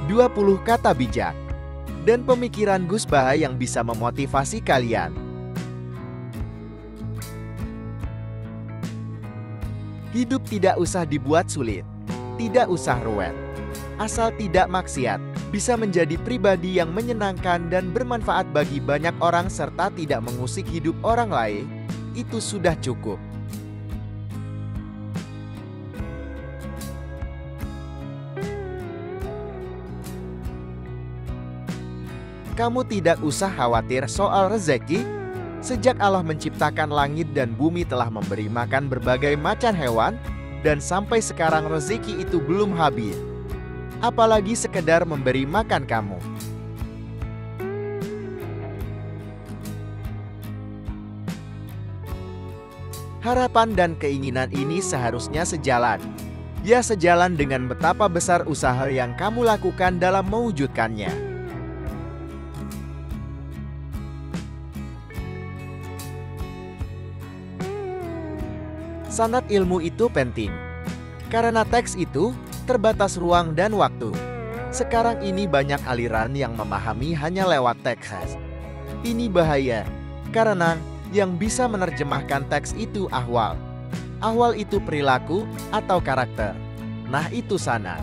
20 kata bijak, dan pemikiran Gus Baha yang bisa memotivasi kalian. Hidup tidak usah dibuat sulit, tidak usah ruwet. Asal tidak maksiat, bisa menjadi pribadi yang menyenangkan dan bermanfaat bagi banyak orang serta tidak mengusik hidup orang lain, itu sudah cukup. Kamu tidak usah khawatir soal rezeki. Sejak Allah menciptakan langit dan bumi telah memberi makan berbagai macam hewan, dan sampai sekarang rezeki itu belum habis. Apalagi sekedar memberi makan kamu. Harapan dan keinginan ini seharusnya sejalan. Ya, sejalan dengan betapa besar usaha yang kamu lakukan dalam mewujudkannya. Sanad ilmu itu penting. Karena teks itu terbatas ruang dan waktu. Sekarang ini banyak aliran yang memahami hanya lewat teks. Ini bahaya, karena yang bisa menerjemahkan teks itu ahwal. Ahwal itu perilaku atau karakter. Nah itu sanad.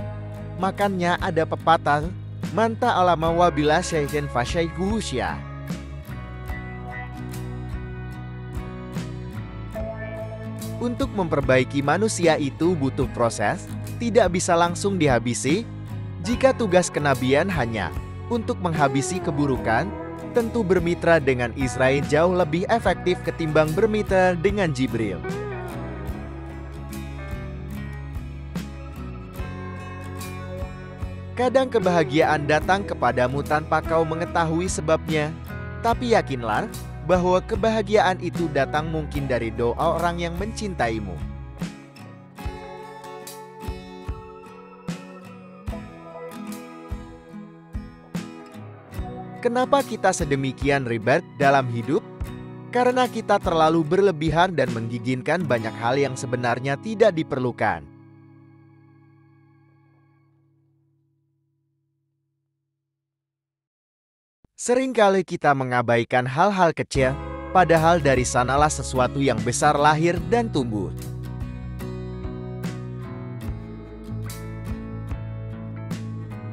Makanya ada pepatah, manta alama wabila syaihin fasyaihuhu syah. Untuk memperbaiki manusia itu butuh proses, tidak bisa langsung dihabisi. Jika tugas kenabian hanya untuk menghabisi keburukan, tentu bermitra dengan Israel jauh lebih efektif ketimbang bermitra dengan Jibril. Kadang kebahagiaan datang kepadamu tanpa kau mengetahui sebabnya, tapi yakinlah bahwa kebahagiaan itu datang mungkin dari doa orang yang mencintaimu. Kenapa kita sedemikian ribet dalam hidup? Karena kita terlalu berlebihan dan menginginkan banyak hal yang sebenarnya tidak diperlukan. Seringkali kita mengabaikan hal-hal kecil, padahal dari sanalah sesuatu yang besar lahir dan tumbuh.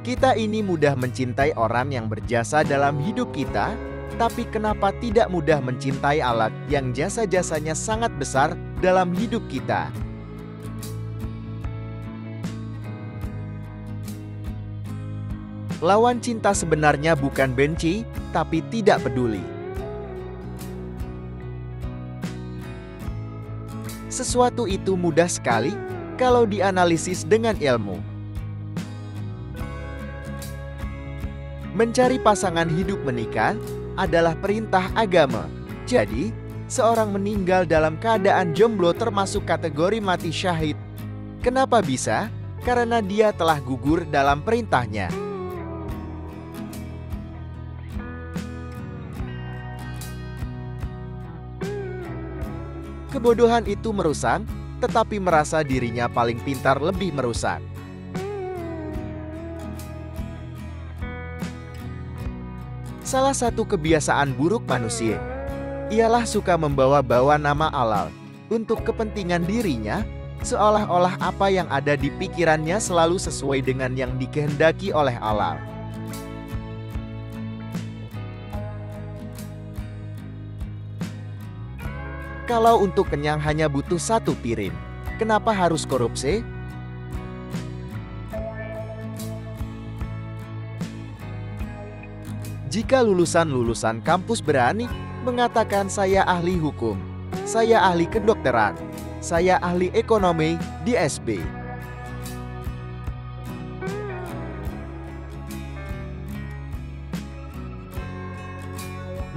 Kita ini mudah mencintai orang yang berjasa dalam hidup kita, tapi kenapa tidak mudah mencintai alat yang jasa-jasanya sangat besar dalam hidup kita? Lawan cinta sebenarnya bukan benci, tapi tidak peduli. Sesuatu itu mudah sekali kalau dianalisis dengan ilmu. Mencari pasangan hidup menikah adalah perintah agama. Jadi, seorang meninggal dalam keadaan jomblo termasuk kategori mati syahid. Kenapa bisa? Karena dia telah gugur dalam perintahnya. Kebodohan itu merusak, tetapi merasa dirinya paling pintar lebih merusak. Salah satu kebiasaan buruk manusia ialah suka membawa-bawa nama Allah untuk kepentingan dirinya, seolah-olah apa yang ada di pikirannya selalu sesuai dengan yang dikehendaki oleh Allah. Kalau untuk kenyang hanya butuh 1 piring, kenapa harus korupsi? Jika lulusan-lulusan kampus berani mengatakan saya ahli hukum, saya ahli kedokteran, saya ahli ekonomi di SB.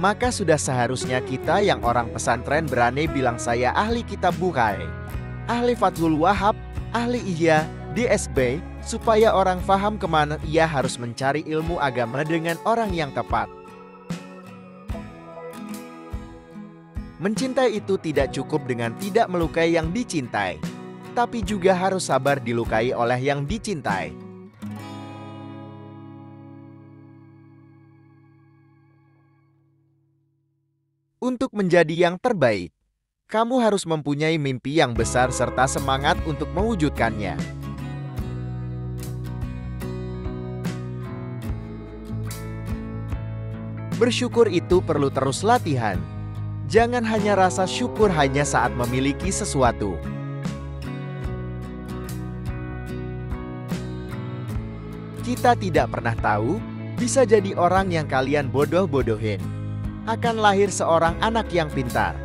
Maka sudah seharusnya kita yang orang pesantren berani bilang saya ahli kitab Bukhari, ahli Fathul Wahab, ahli Ihya, DSB, supaya orang faham kemana ia harus mencari ilmu agama dengan orang yang tepat. Mencintai itu tidak cukup dengan tidak melukai yang dicintai, tapi juga harus sabar dilukai oleh yang dicintai. Untuk menjadi yang terbaik, kamu harus mempunyai mimpi yang besar serta semangat untuk mewujudkannya. Bersyukur itu perlu terus latihan. Jangan hanya rasa syukur hanya saat memiliki sesuatu. Kita tidak pernah tahu, bisa jadi orang yang kalian bodoh-bodohin akan lahir seorang anak yang pintar.